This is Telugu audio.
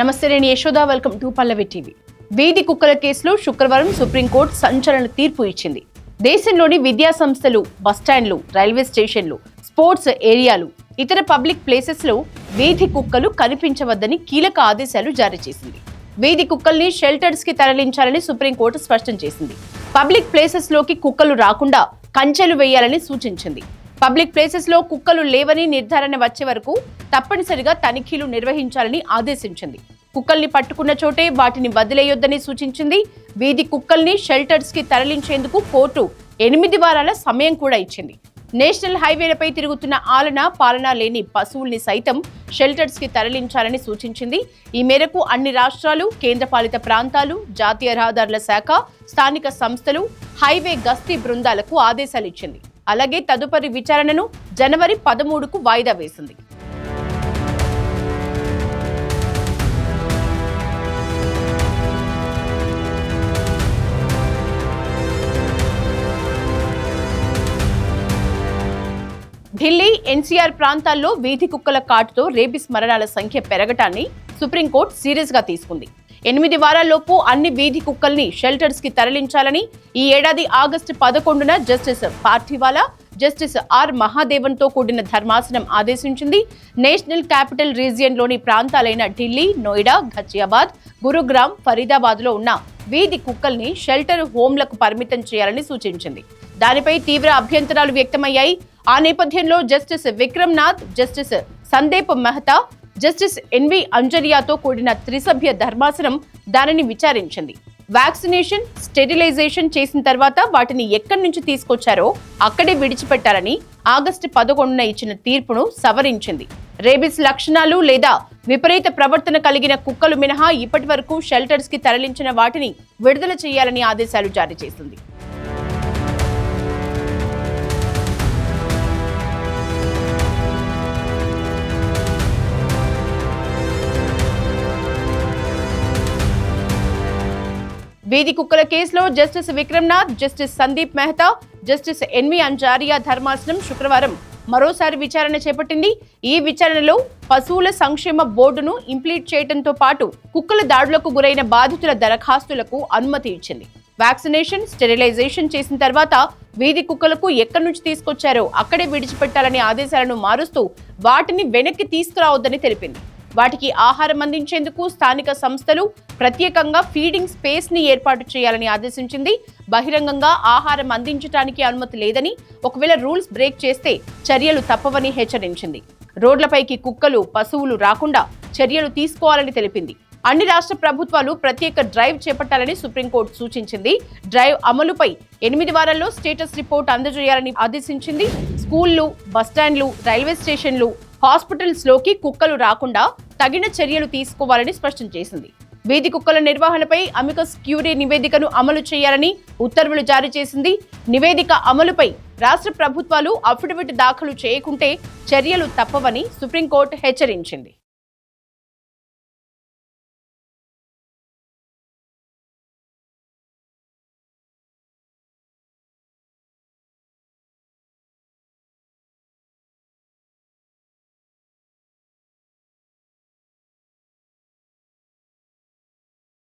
నమస్తే, నేను Yashoda. Welcome to Pallavi TV. వీధి కుక్కల కేసులో శుక్రవారం సుప్రీంకోర్టు సంచలన తీర్పు ఇచ్చింది. దేశంలోని విద్యా సంస్థలు, బస్టాండ్లు, రైల్వే స్టేషన్లు, స్పోర్ట్స్ ఏరియాలు, ఇతర పబ్లిక్ ప్లేసెస్ లో వీధి కుక్కలు కనిపించవద్దని కీలక ఆదేశాలు జారీ చేసింది. వీధి కుక్కల్ని షెల్టర్స్ కి తరలించాలని సుప్రీంకోర్టు స్పష్టం చేసింది. పబ్లిక్ ప్లేసెస్ లోకి కుక్కలు రాకుండా కంచెలు వేయాలని సూచించింది. పబ్లిక్ ప్లేసెస్ లో కుక్కలు లేవని నిర్ధారణ వచ్చే వరకు తప్పనిసరిగా తనిఖీలు నిర్వహించాలని ఆదేశించింది. కుక్కల్ని పట్టుకున్న చోటే వాటిని వదిలేయొద్దని సూచించింది. వీధి కుక్కల్ని షెల్టర్స్ కి తరలించేందుకు కోర్టు 8 వారాల సమయం కూడా ఇచ్చింది. నేషనల్ హైవేలపై తిరుగుతున్న పాలన లేని పశువుల్ని సైతం షెల్టర్స్ కి తరలించాలని సూచించింది. ఈ మేరకు అన్ని రాష్ట్రాలు, కేంద్రపాలిత ప్రాంతాలు, జాతీయ రహదారుల శాఖ, స్థానిక సంస్థలు హైవే గస్తీ బృందాలకు ఆదేశాలు ఇచ్చింది. అలాగే తదుపరి విచారణను జనవరి 13కు వాయిదా వేసింది. ఢిల్లీ, ఎన్సీఆర్ ప్రాంతాల్లో వీధి కుక్కల కాటుతో రేబిస్ మరణాల సంఖ్య పెరగటాన్ని సుప్రీంకోర్టు సీరియస్ గా తీసుకుంది. 8 వారాల్లోపు అన్ని వీధి కుక్కల్ని షెల్టర్స్ కి తరలించాలని ఈ ఏడాది ఆగస్టు 11న justice Pardiwala, justice R Mahadevan తో కూడిన ధర్మాసనం ఆదేశించింది. నేషనల్ క్యాపిటల్ రీజియన్ లోని ప్రాంతాలైన ఢిల్లీ, నోయిడా, ఘజియాబాద్, గురుగ్రామ్, ఫరీదాబాద్ లో ఉన్న వీధి కుక్కల్ని షెల్టర్ హోమ్లకు పరిమితం చేయాలని సూచించింది. దానిపై తీవ్ర అభ్యంతరాలు వ్యక్తమయ్యాయి. ఆ నేపథ్యంలో justice Vikram Nath, justice Sandeep Mehta, justice NV అంజరియాతో కూడిన త్రిసభ్య ధర్మాసనం దానిని విచారించింది. వ్యాక్సినేషన్, స్టెరిలైజేషన్ చేసిన తర్వాత వాటిని ఎక్కడి నుంచి తీసుకొచ్చారో అక్కడే విడిచిపెట్టాలని ఆగస్టు 11న ఇచ్చిన తీర్పును సవరించింది. రేబిస్ లక్షణాలు లేదా విపరీత ప్రవర్తన కలిగిన కుక్కలు మినహా ఇప్పటి వరకు షెల్టర్స్ కి తరలించిన వాటిని విడుదల చేయాలని ఆదేశాలు జారీ చేసింది. వీధి కుక్కల కేసులో justice Vikram Nath, justice Sandeep Mehta, justice NV Anjaria ధర్మాసనం శుక్రవారం మరోసారి విచారణ చేపట్టింది. ఈ విచారణలో పశువుల సంక్షేమ బోర్డును ఇంప్లీట్ చేయడంతో పాటు కుక్కల దాడులకు గురైన బాధితుల దరఖాస్తులకు అనుమతి ఇచ్చింది. వ్యాక్సినేషన్, స్టెరిలైజేషన్ చేసిన తర్వాత వీధి కుక్కలకు ఎక్కడి నుంచి తీసుకొచ్చారో అక్కడే విడిచిపెట్టాలని ఆదేశాలను మారుస్తూ వాటిని వెనక్కి తీసుకురావద్దని తెలిపింది. వాటికి ఆహారం అందించేందుకు స్థానిక సంస్థలు ప్రత్యేకంగా ఫీడింగ్ స్పేస్ ని ఏర్పాటు చేయాలని ఆదేశించింది. బహిరంగంగా ఆహారం అందించడానికి అనుమతి లేదని, ఒకవేళ రూల్స్ బ్రేక్ చేస్తే చర్యలు తప్పవని హెచ్చరించింది. రోడ్లపైకి కుక్కలు, పశువులు రాకుండా చర్యలు తీసుకోవాలని తెలిపింది. అన్ని రాష్ట్ర ప్రభుత్వాలు ప్రత్యేక డ్రైవ్ చేపట్టాలని సుప్రీంకోర్టు సూచించింది. డ్రైవ్ అమలుపై 8 వారాల్లో స్టేటస్ రిపోర్ట్ అందజేయాలని ఆదేశించింది. స్కూళ్లు, బస్టాండ్లు, రైల్వే స్టేషన్లు, హాస్పిటల్స్ లోకి కుక్కలు రాకుండా తగిన చర్యలు తీసుకోవాలని స్పష్టం చేసింది. వీధి కుక్కల నిర్వహణపై అమికస్ క్యూరీ నివేదికను అమలు చేయాలని ఉత్తర్వులు జారీ చేసింది. నివేదిక అమలుపై రాష్ట్ర ప్రభుత్వాలు అఫిడవిట్ దాఖలు చేయకుంటే చర్యలు తప్పవని సుప్రీంకోర్టు హెచ్చరించింది.